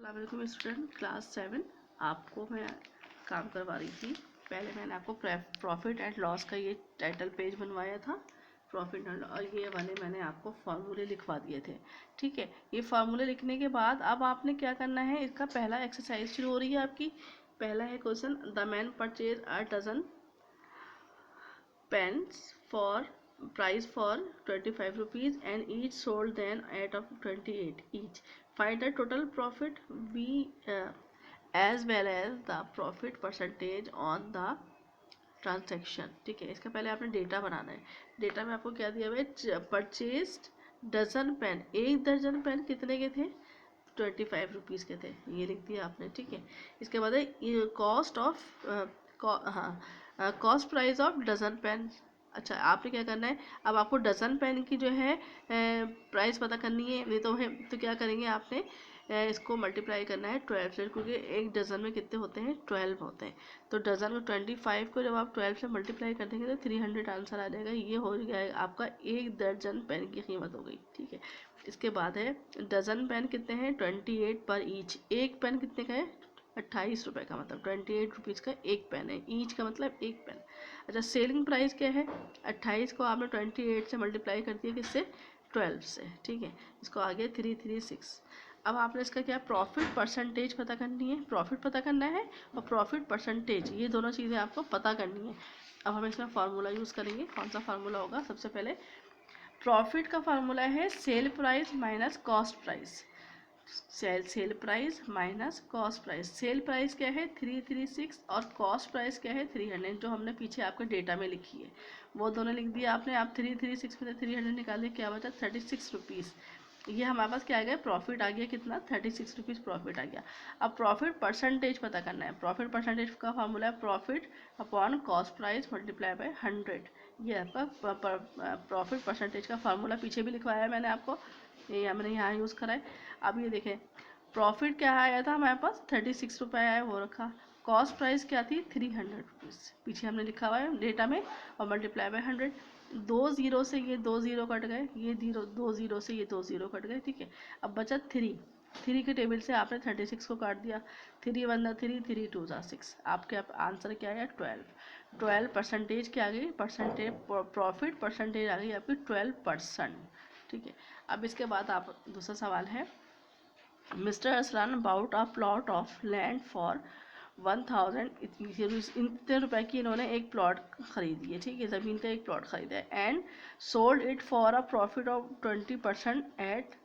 अस्सलाम student class 7 आपको मैं काम करवा रही थी। पहले मैंने आपको प्रॉफिट एंड लॉस का ये टाइटल पेज बनवाया था, प्रॉफिट एंड, और ये वाले मैंने आपको फार्मूले लिखवा दिए थे। ठीक है, ये फार्मूले लिखने के बाद अब आपने क्या करना है, इसका पहला एक्सरसाइज शुरू हो रही है आपकी। पहला है question, the man purchase a dozen pens for price for 25 rupees and each sold then at of 28 each. Find the total profit be as well as the profit percentage on the transaction. ठीक है, इसका पहले आपने data बनाना है। Data में आपको क्या दिया हुआ है, परचेस्ड डजन पेन, एक दर्जन पेन कितने के थे, 25 रुपीज़ के थे, ये लिख दिया आपने। ठीक है, इसके बाद है cost of cost price of dozen pen. अच्छा, आपने क्या करना है, अब आपको डजन पेन की जो है प्राइस पता करनी है। ये तो है, तो क्या करेंगे आपने इसको मल्टीप्लाई करना है 12 से, क्योंकि एक डज़न में कितने होते हैं, 12 होते हैं। तो डज़न को 25 को जब आप 12 से मल्टीप्लाई कर देंगे तो 300 आंसर आ जाएगा। ये हो जाएगा आपका एक दर्जन पेन की कीमत हो गई। ठीक है, इसके बाद है डज़न पेन कितने हैं, 28 पर ईच। एक पेन कितने का है, 28 रुपये का, मतलब 28 रुपीज़ का एक पेन है। ईच का मतलब एक पेन। अच्छा, सेलिंग प्राइस क्या है, 28 को आपने 28 से मल्टीप्लाई कर दिया, किससे, 12 से। ठीक है, इसको आगे 336। अब आपने इसका क्या, प्रॉफिट परसेंटेज पता करनी है, प्रॉफिट पता करना है और प्रॉफिट परसेंटेज, ये दोनों चीज़ें आपको पता करनी है। अब हम इसमें फार्मूला यूज़ करेंगे। कौन सा फार्मूला होगा, सबसे पहले प्रॉफिट का फार्मूला है sale price minus cost price. Sale price minus cost price. Sale price क्या है, 336, और कॉस्ट प्राइस क्या है, 300, जो हमने पीछे आपके डेटा में लिखी है वो दोनों लिख दिया आपने। आप 336 में 300 निकालिए, क्या बचा, 36 रुपीज़। ये हमारे पास क्या आ गया, प्रॉफिट आ गया, कितना, 36 रुपीज़ प्रॉफिट आ गया। अब प्रॉफिट परसेंटेज पता करना है। प्रॉफिट परसेंटेज का फार्मूला है profit upon cost price multiply by 100। ये आपका प्रॉफिट परसेंटेज का फार्मूला पीछे भी लिखवाया है मैंने आपको, ये मैंने यहाँ यूज़ करा है। अब ये देखें, प्रॉफिट क्या आया था हमारे पास, 36 रुपये आया, वो रखा। कॉस्ट प्राइस क्या थी, 300 रुपीज़, पीछे हमने लिखा हुआ है डेटा में, और मल्टीप्लाई बाय 100। 2 जीरो से ये 2 जीरो कट गए, ये 2 जीरो से ये 2 जीरो कट गए। ठीक है, अब बचा 3 के टेबल से आपने 36 को काट दिया। 3 1 3, 3 2 6, आपके आंसर क्या आया, 12 परसेंटेज क्या आ गई, परसेंटेज प्रॉफिट परसेंटेज आ गई आपकी 12%। ठीक है, अब इसके बाद आप दूसरा सवाल है, mister Asran bought a plot of land for 1000, इतने रुपए की इन्होंने एक प्लॉट खरीदी है। ठीक है, ज़मीन का एक प्लॉट खरीदा है, and sold it for a profit of 20% at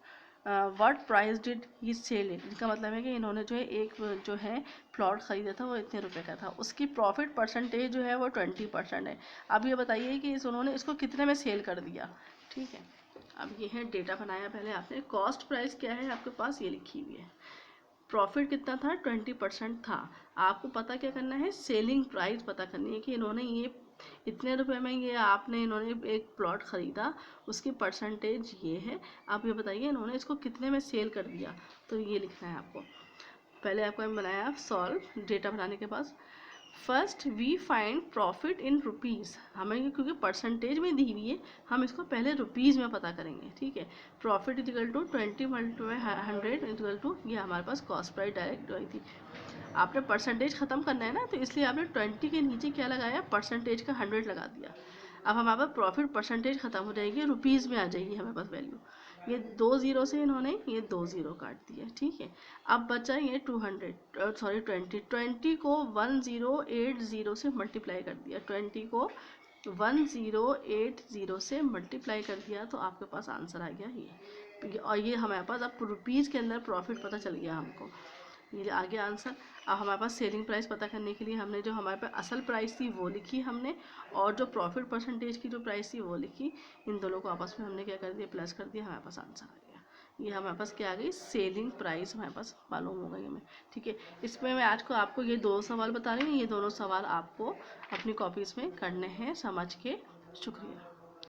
what price did he sell it. इसका मतलब है कि इन्होंने जो है एक जो है प्लॉट ख़रीदा था वो इतने रुपए का था, उसकी प्रॉफिट परसेंटेज जो है वो 20% है। अब ये बताइए कि उन्होंने इसको कितने में सेल कर दिया। ठीक है, अब ये है डेटा बनाया पहले आपने। कॉस्ट प्राइस क्या है आपके पास, ये लिखी हुई है। प्रॉफिट कितना था, 20% था। आपको पता क्या करना है, सेलिंग प्राइस पता करनी है कि इन्होंने ये इतने रुपए में ये इन्होंने एक प्लॉट ख़रीदा, उसकी परसेंटेज ये है। आप ये बताइए इन्होंने इसको कितने में सेल कर दिया, तो ये लिखना है आपको। पहले आपको हम बनाया सॉल्व, डेटा बनाने के बाद first we find profit in rupees. हमें क्योंकि परसेंटेज में दी हुई है, हम इसको पहले रुपीज़ में पता करेंगे। ठीक है, profit equal to 20 multiply 100 equal to, ये हमारे पास कॉस्ट प्राइस डायरेक्ट आई थी। आपने परसेंटेज ख़त्म करना है ना, तो इसलिए आपने 20 के नीचे क्या लगाया, परसेंटेज का 100 लगा दिया। अब हमारे पास प्रॉफिट परसेंटेज ख़त्म हो जाएगी, रुपीज़ में आ जाएगी हमारे पास वैल्यू। ये 2 जीरो से इन्होंने ये 2 जीरो काट दिया। ठीक है, अब बचा ये 20 को 1080 से मल्टीप्लाई कर दिया। 20 को 1080 से मल्टीप्लाई कर दिया, तो आपके पास आंसर आ गया ये। और ये हमारे पास अब रुपीज़ के अंदर प्रॉफिट पता चल गया हमको, ये आ गया आंसर। अब हमारे पास सेलिंग प्राइस पता करने के लिए हमने जो हमारे पास असल प्राइस थी वो लिखी हमने, और जो प्रॉफिट परसेंटेज की जो प्राइस थी वो लिखी। इन दोनों को आपस में हमने क्या कर दिया, प्लस कर दिया, हमारे पास आंसर आ गया। ये हमारे पास क्या आ गई, सेलिंग प्राइस हमारे पास मालूम हो गई हमें। ठीक है, इसमें मैं आज को आपको ये 2 सवाल बता रही हूँ, ये दोनों सवाल आपको अपनी कॉपीज़ में करने हैं समझ के। शुक्रिया।